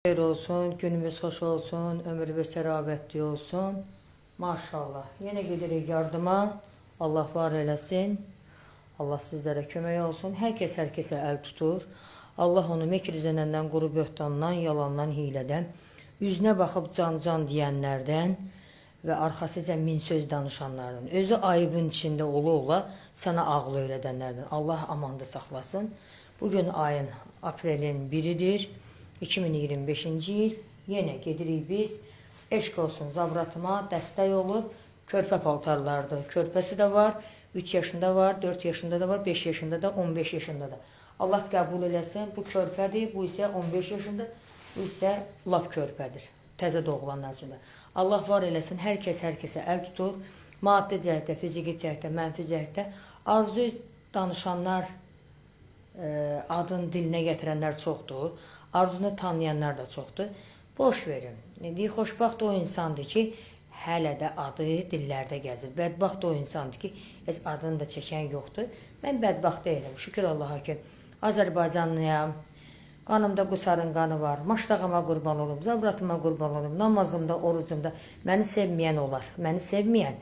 Xeyir olsun, günümüz hoş olsun, ömrümüz sərabətli olsun. Maşallah. Yine gedirik yardıma. Allah var eləsin. Allah sizlere kömək olsun. Herkese el tutur. Allah onu mekr zənəndən, quru böhtandan, yalandan, hilədən, üzünə baxıb can deyənlərdən və arxasıca min söz danışanlardan, özü ayıbın içində ola sana ağlı öyrədənlərdən Allah amanda saxlasın. Bugün ayın aprelin 1'idir. 2025-ci il. Yenə gedirik biz. Eşq olsun Zavratıma dəstək olub. Körpə paltarlardır. Körpəsi də var. 3 yaşında var, 4 yaşında da var, 5 yaşında da, 15 yaşında da. Allah qəbul eləsin. Bu körpədir. Bu isə 15 yaşında. Bu isə lap körpədir. Təzə doğulanlar üçün. Allah var eləsin. Hər kəsə əl tutur. Maddi cəhətdə, fiziki cəhətdə, mənfi cəhətdə arzu danışanlar, adın dilinə gətirənlər çoxdur. Arzunu tanıyanlar da çoxdur. Boş verin. Xoşbaxt o insandır ki, hələ də adı dillərdə gəzir. Bədbaxt o insandır ki, heç adını da çəkən yoxdur. Mən bədbaxt deyiləm. Şükür Allaha ki, Azərbaycanlıyam. Qanımda Qusarın qanı var. Maşdağıma qurban olum, Zavratıma qurban olum. Namazımda, orucumda. Məni sevməyən olar. Məni sevməyən,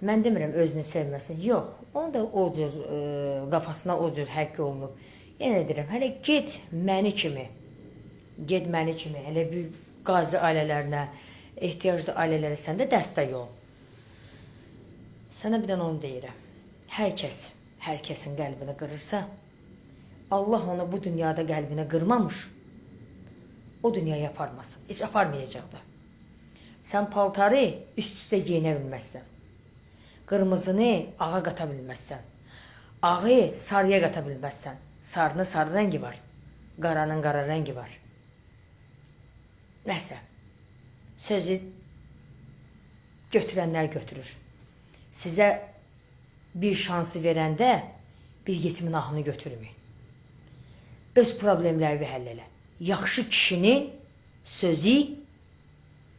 mən demirəm özünü sevməsin. Yox. Onu da o cür, qafasına o cür həkk olunub. Yenə deyirəm, hələ get məni kimi, hələ bir qazi ailələrinə, ehtiyaclı ailələrə sən də dəstək ol. Sənə bir dənə onu deyirəm. Hər kəsin qəlbini qırırsa, Allah onu bu dünyada qəlbini qırmamış, o dünyaya aparmasın. Heç aparmayacaq da. Sən paltarı üst-üstə giyinə bilməzsən. Qırmızını ağa qata bilməzsən. Ağı sarıya qata bilməzsən. Sarının sarı rəngi var. Qaranın qara rəngi var. Nəsə. Sözü götürənlər götürür. Sizə bir şansı verəndə bir yetimin ahını götürməyin. Öz problemlərini həll elə. Yaxşı kişinin sözü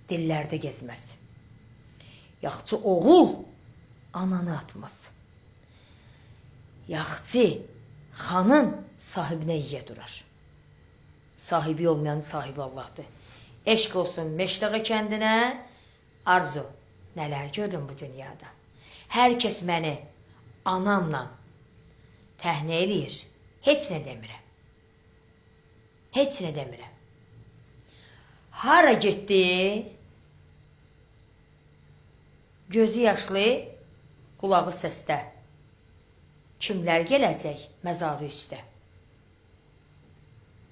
dillərdə gezməz. Yaxşı oğul ananı atmaz. Yaxşı xanım sahibinə yiyə durar. Sahibi olmayanın sahibi Allah'dır. Eşq olsun Meşdağa kəndinə. Arzu, nələr gördüm bu dünyada. Hər kəs məni anamla təhnə eləyir. Heç nə demirəm. Heç nə demirəm. Hara getdi? Gözü yaşlı, qulağı səsdə. Kimlər gələcək məzarı üstə?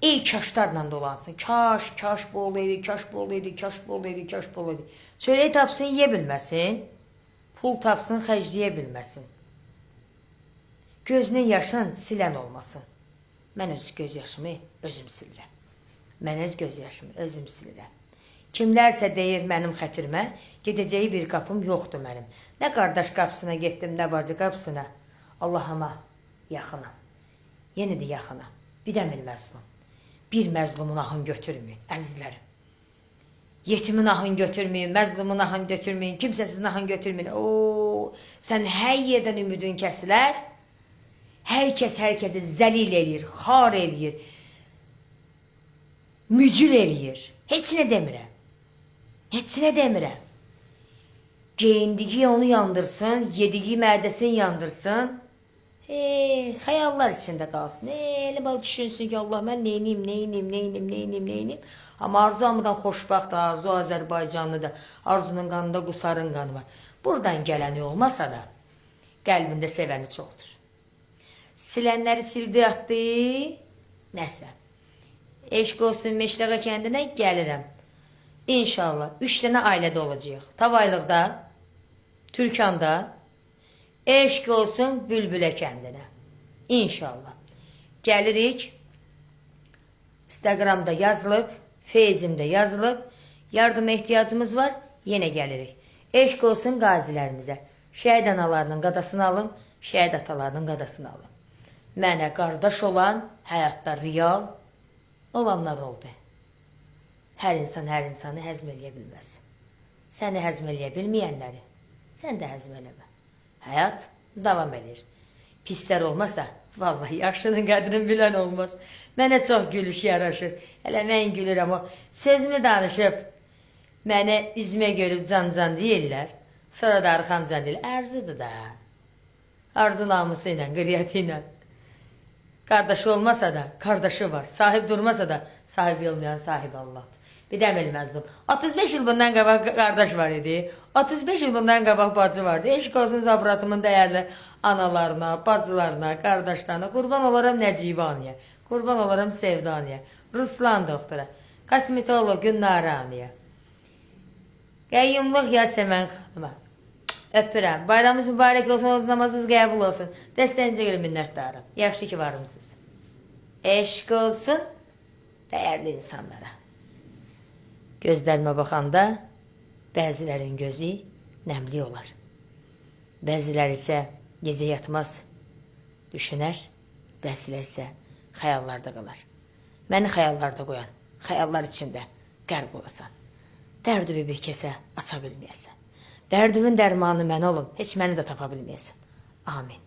Ey kaşlarla dolansın. Kaş bu olaydı, kaş bu olaydı, kaş bu olaydı, kaş bu olaydı. Çörək tapsın, yeyə bilməsin. Pul tapsın, xərcləyə bilməsin. Gözünün yaşın silən olmasın. Mən öz göz yaşımı özüm silirəm. Mən öz göz yaşımı özüm silirəm. Kimlərsə deyir mənim xətirimə, gedəcəyi bir qapım yoxdur mənim. Nə qardaş qapısına getdim, nə bacı qapısına. Allahıma yaxınam. Yenə də yaxınam. Bir də bir məzlum. Bir məzlumun ahını götürməyin, əzizlərim. Yetimin ahını götürməyin, məzlumun ahını götürməyin, kimsəsizin ahını götürməyin. Sən hər yerdən ümidin kəsilər. Hər kəsi zəlil eləyir, xar eləyir, mücül eləyir. Heç nə demirəm. Heç nə demirəm. Geyindiyi onu yandırsın, yediği mədəsini yandırsın. Xəyallar içində qalsın. Elə bax düşünsün ki, Allah mən neyniyim. Amma Arzu hamıdan xoşbaxt, Arzu Azərbaycanlıdır. Arzunun qanında Qusarın qanı var. Buradan gələni olmasa da, qəlbində sevəni çoxdur. Silənləri sildi, atdı. Nəsə. Eşq olsun Meşdağa kəndinə gəlirəm. İnşallah 3 dənə ailədə olacaq. Tavaylıqda, Türkanda, eşq olsun Bülbülə kəndinə. İnşallah. Gəlirik. Instagramda yazılıb, Feyzimdə yazılıb. Yardıma ehtiyacımız var. Yenə gəlirik. Eşq olsun qazilərimizə. Şəhid analarının qadasını alın, şəhid atalarının qadasını alın. Mənə qardaş olan, həyatda real olanlar oldu. Hər insan hər insanı həzm eləyə bilməz. Səni həzm eləyə bilməyənləri sən də həzm eləmə. Həyat davam edir. pislər olmasa, vallahi yaxşının qədrini bilən olmaz. Mənə çox gülüş yaraşır. Hələ mən gülürəm o. Sözümü danışıb, mənə üzümə görüb can deyirlər. Sonra da arxamcan deyirlər. Arzudur da. Arzu namusu ilə, qiriyyəti ilə. Qardaşı olmasa da, qardaşı var. Sahib durmasa da, sahibi olmayan sahib Allah'dır. Bir də bilməzdim. 35 il bundan qabaq qardaş var idi. 35 il bundan qabaq bacı vardı. Eşq olsun zabratımın dəyərli analarına, bacılarına, qardaşlarına. Qurban olaram Nəcibaniyə. Qurban olaram Sevdaniyə. Ruslan doktora. Kosmetolog Gülnaraniyə. Qəyyumluq Yasəmən xanıma. Öpürəm. Bayramınız mübarək olsun, olsun, namazınız qəbul olsun. Dəstəyinizə görə minnətdarım. Yaxşı ki varımsınız. Eşq olsun dəyərli insanlara. Gözlərimə baxanda bəzilərin gözü nəmli olar. Bəziləri isə gecə yatmaz, düşünər, bəziləri isə xəyallarda qalar. Məni xəyallarda qoyan, xəyallar içində qərb olasan. Dərdimi bir kəsə aça bilməyəsən. Dərdimin dərmanı mən olum, heç məni də tapa bilməyəsən. Amin.